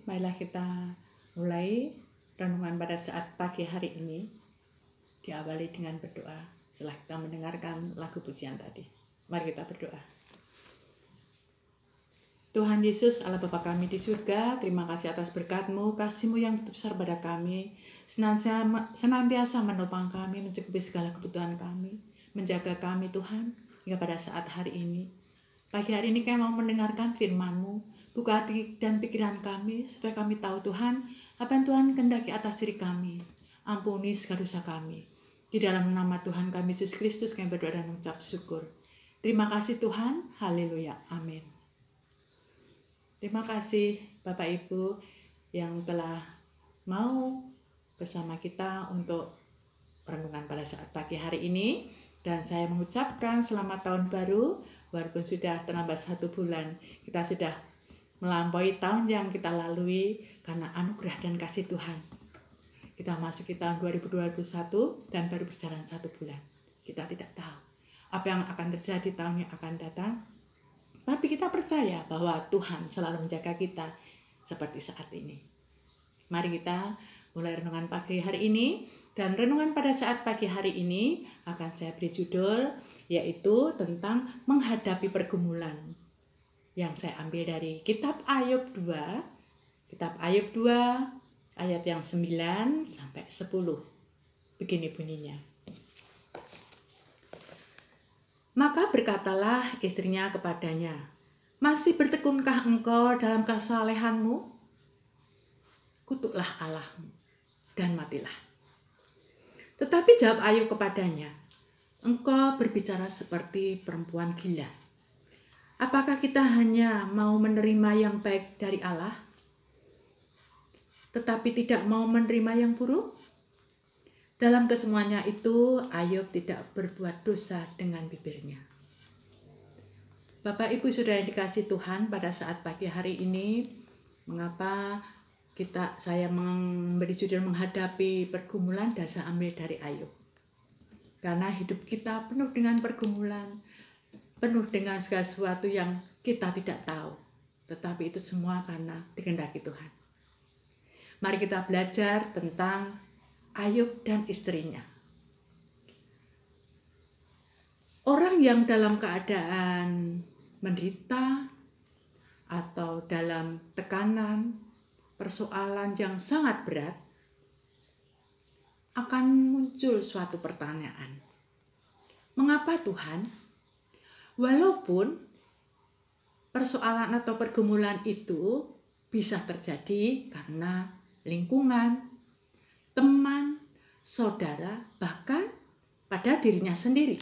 Marilah kita mulai renungan pada saat pagi hari ini diawali dengan berdoa setelah kita mendengarkan lagu pujian tadi. Mari kita berdoa. Tuhan Yesus, Allah Bapa kami di surga, terima kasih atas berkat-Mu, kasih-Mu yang begitu besar pada kami, senantiasa menopang kami, mencukupi segala kebutuhan kami, menjaga kami Tuhan, hingga pada saat hari ini. Pagi hari ini kami mau mendengarkan firman-Mu, buka hati dan pikiran kami, supaya kami tahu Tuhan, apa yang Tuhan kehendaki atas diri kami. Ampuni segala dosa kami. Di dalam nama Tuhan kami Yesus Kristus kami berdoa dan mengucap syukur. Terima kasih Tuhan, haleluya, amin. Terima kasih Bapak Ibu yang telah mau bersama kita untuk renungan pada saat pagi hari ini. Dan saya mengucapkan selamat tahun baru, walaupun sudah terlambat 1 bulan. Kita sudah melampaui tahun yang kita lalui karena anugerah dan kasih Tuhan. Kita masuk ke tahun 2021 dan baru berjalan 1 bulan. Kita tidak tahu apa yang akan terjadi tahun yang akan datang. Tapi kita percaya bahwa Tuhan selalu menjaga kita seperti saat ini. Mari kita mulai renungan pagi hari ini. Dan renungan pada saat pagi hari ini akan saya beri judul, yaitu tentang menghadapi pergumulan. Yang saya ambil dari kitab Ayub 2. Kitab Ayub 2 ayat yang 9 sampai 10. Begini bunyinya. Maka berkatalah istrinya kepadanya, masih bertekunkah engkau dalam kesalehanmu? Kutuklah Allahmu dan matilah. Tetapi jawab Ayub kepadanya, engkau berbicara seperti perempuan gila. Apakah kita hanya mau menerima yang baik dari Allah, tetapi tidak mau menerima yang buruk? Dalam kesemuanya itu, Ayub tidak berbuat dosa dengan bibirnya. Bapak, Ibu, Saudara yang dikasihi Tuhan, pada saat pagi hari ini, mengapa saya memberi judul menghadapi pergumulan, dan saya ambil dari Ayub. Karena hidup kita penuh dengan pergumulan, penuh dengan segala sesuatu yang kita tidak tahu. Tetapi itu semua karena dikehendaki Tuhan. Mari kita belajar tentang Ayub dan istrinya. Orang yang dalam keadaan menderita atau dalam tekanan, persoalan yang sangat berat, akan muncul suatu pertanyaan. Mengapa Tuhan? Walaupun persoalan atau pergumulan itu bisa terjadi karena lingkungan, teman, saudara, bahkan pada dirinya sendiri.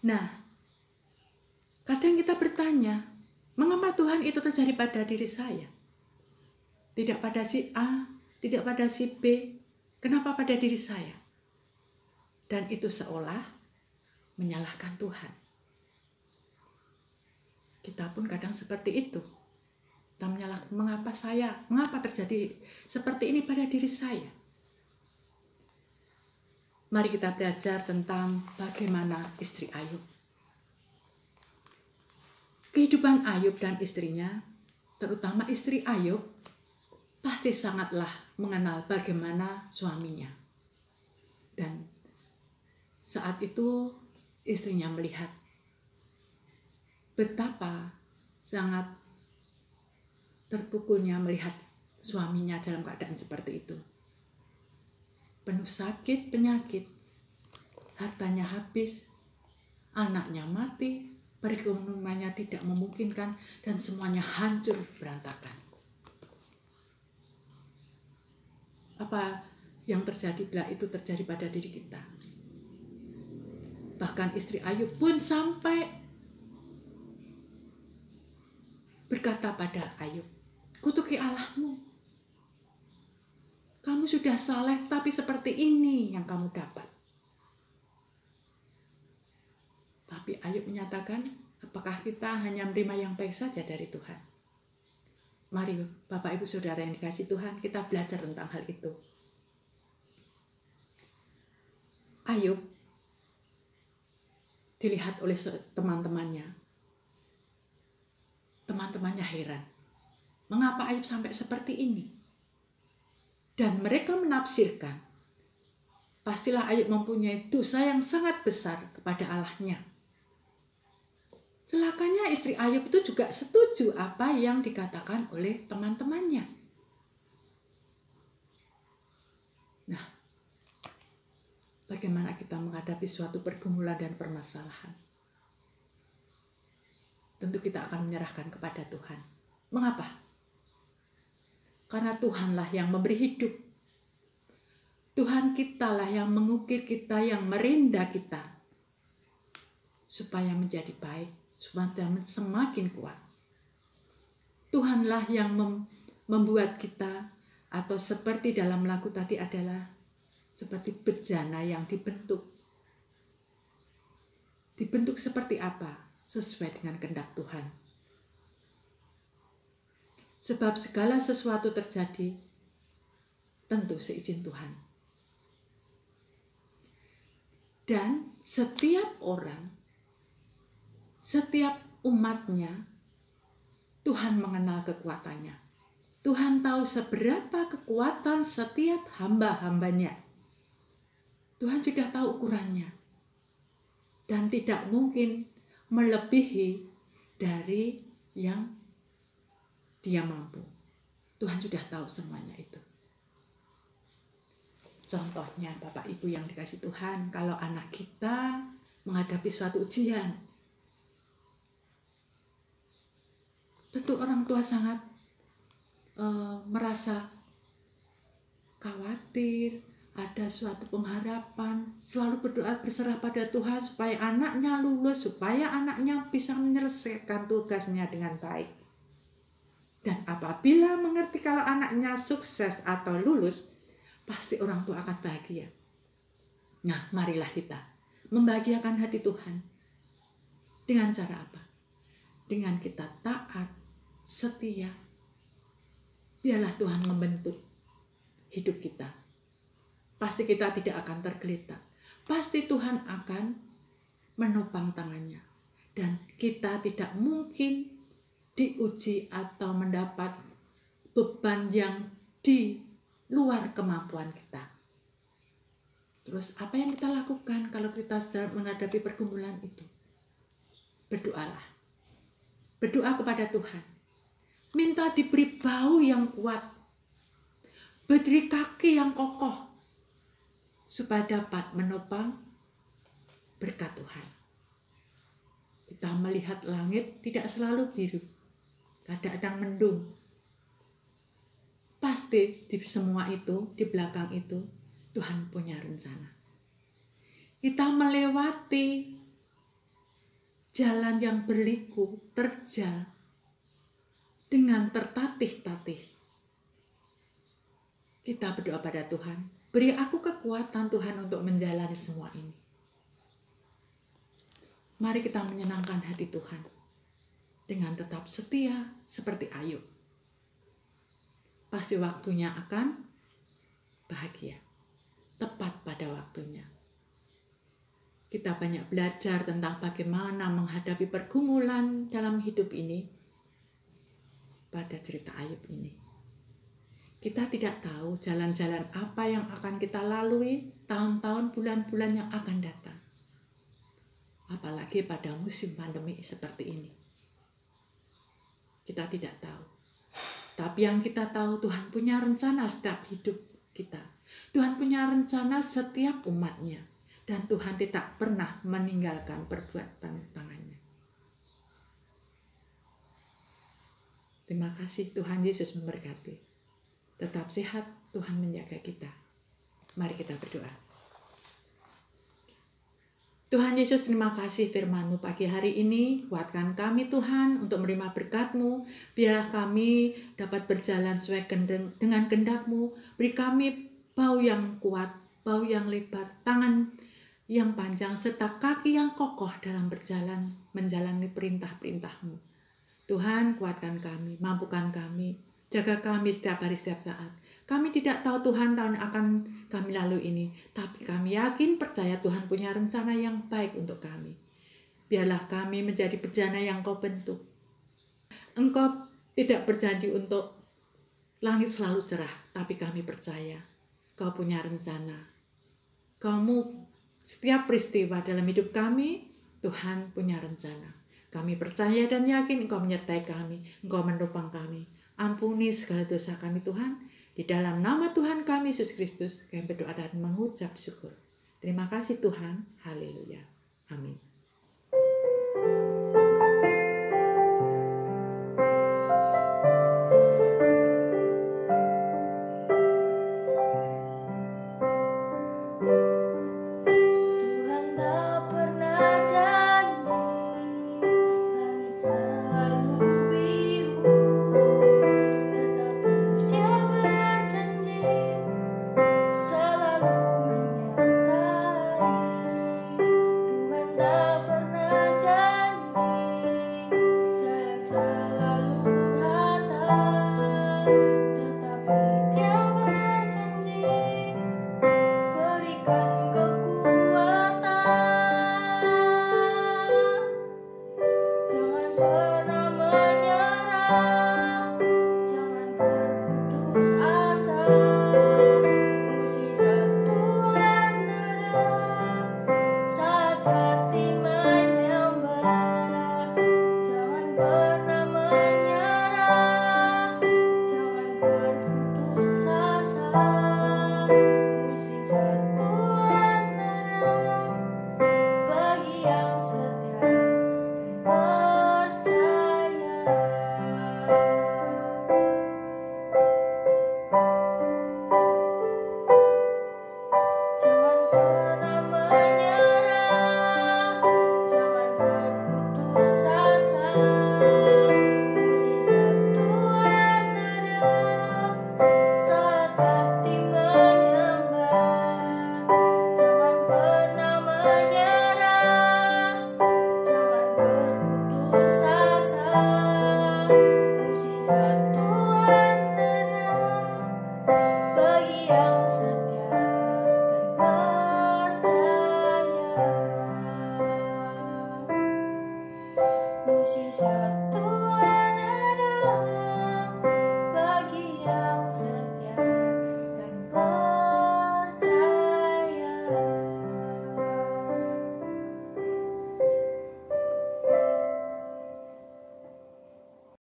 Nah, kadang kita bertanya, mengapa Tuhan itu terjadi pada diri saya? Tidak pada si A, tidak pada si B, kenapa pada diri saya? Dan itu seolah menyalahkan Tuhan. Kita pun kadang seperti itu. Kita menyalahkan, mengapa terjadi seperti ini pada diri saya? Mari kita belajar tentang bagaimana istri Ayub. Kehidupan Ayub dan istrinya, terutama istri Ayub, pasti sangatlah mengenal bagaimana suaminya. Dan saat itu istrinya melihat betapa sangat terpukulnya melihat suaminya dalam keadaan seperti itu. Penuh sakit, penyakit, hartanya habis, anaknya mati, perekonomiannya tidak memungkinkan, dan semuanya hancur berantakan. Apa yang terjadi bila itu terjadi pada diri kita? Bahkan istri Ayub pun sampai berkata pada Ayub, kutuki Allahmu. Kamu sudah saleh, tapi seperti ini yang kamu dapat. Tapi Ayub menyatakan, apakah kita hanya menerima yang baik saja dari Tuhan? Mari Bapak Ibu Saudara yang dikasihi Tuhan, kita belajar tentang hal itu. Ayub dilihat oleh teman-temannya. Teman-temannya heran. Mengapa Ayub sampai seperti ini? Dan mereka menafsirkan, pastilah Ayub mempunyai dosa yang sangat besar kepada Allahnya. Celakanya istri Ayub itu juga setuju apa yang dikatakan oleh teman-temannya. Nah, bagaimana kita menghadapi suatu pergumulan dan permasalahan? Tentu kita akan menyerahkan kepada Tuhan. Mengapa? Karena Tuhanlah yang memberi hidup. Tuhan kitalah yang mengukir kita, yang merinda kita. Supaya menjadi baik, supaya semakin kuat. Tuhanlah yang membuat kita, atau seperti dalam lagu tadi adalah seperti bejana yang dibentuk. Dibentuk seperti apa? Sesuai dengan kehendak Tuhan. Sebab segala sesuatu terjadi tentu seizin Tuhan. Dan setiap orang, setiap umatnya, Tuhan mengenal kekuatannya. Tuhan tahu seberapa kekuatan setiap hamba-hambanya. Tuhan sudah tahu ukurannya. Dan tidak mungkin melebihi dari yang dia mampu. Tuhan sudah tahu semuanya itu. Contohnya Bapak Ibu yang dikasihi Tuhan, kalau anak kita menghadapi suatu ujian, tentu orang tua sangat merasa khawatir, ada suatu pengharapan, selalu berdoa berserah pada Tuhan supaya anaknya lulus, supaya anaknya bisa menyelesaikan tugasnya dengan baik. Dan apabila mengerti kalau anaknya sukses atau lulus, pasti orang tua akan bahagia. Nah, marilah kita membahagiakan hati Tuhan. Dengan cara apa? Dengan kita taat, setia. Biarlah Tuhan membentuk hidup kita. Pasti kita tidak akan tergeletak. Pasti Tuhan akan menopang tangannya. Dan kita tidak mungkin diuji atau mendapat beban yang luar kemampuan kita. Terus apa yang kita lakukan kalau kita sedang menghadapi pergumulan itu? Berdoalah. Berdoa kepada Tuhan. Minta diberi bahu yang kuat. Berdiri kaki yang kokoh. Supaya dapat menopang berkat Tuhan. Kita melihat langit tidak selalu biru. Kadang-kadang mendung. Pasti di semua itu, di belakang itu, Tuhan punya rencana. Kita melewati jalan yang berliku, terjal, dengan tertatih-tatih. Kita berdoa pada Tuhan, beri aku kekuatan Tuhan untuk menjalani semua ini. Mari kita menyenangkan hati Tuhan dengan tetap setia seperti Ayub. Pasti waktunya akan bahagia, tepat pada waktunya. Kita banyak belajar tentang bagaimana menghadapi pergumulan dalam hidup ini pada cerita Ayub ini. Kita tidak tahu jalan-jalan apa yang akan kita lalui tahun-tahun, bulan-bulan yang akan datang. Apalagi pada musim pandemi seperti ini. Kita tidak tahu. Tapi yang kita tahu, Tuhan punya rencana setiap hidup kita. Tuhan punya rencana setiap umatnya. Dan Tuhan tidak pernah meninggalkan perbuatan tangannya. Terima kasih, Tuhan Yesus memberkati. Tetap sehat, Tuhan menjaga kita. Mari kita berdoa. Tuhan Yesus, terima kasih firman-Mu pagi hari ini. Kuatkan kami Tuhan untuk menerima berkat-Mu. Biarlah kami dapat berjalan sesuai dengan kehendak-Mu. Beri kami bahu yang kuat, bahu yang lebar, tangan yang panjang, serta kaki yang kokoh dalam berjalan menjalani perintah-perintah-Mu. Tuhan, kuatkan kami, mampukan kami, jaga kami setiap hari, setiap saat. Kami tidak tahu Tuhan tahun yang akan kami lalui ini, tapi kami yakin percaya Tuhan punya rencana yang baik untuk kami. Biarlah kami menjadi bejana yang Kau bentuk. Engkau tidak berjanji untuk langit selalu cerah, tapi kami percaya Kau punya rencana. Kamu setiap peristiwa dalam hidup kami, Tuhan punya rencana. Kami percaya dan yakin Engkau menyertai kami, Engkau menopang kami. Ampuni segala dosa kami Tuhan. Di dalam nama Tuhan kami Yesus Kristus, kami berdoa dan mengucap syukur. Terima kasih Tuhan. Haleluya. Amin.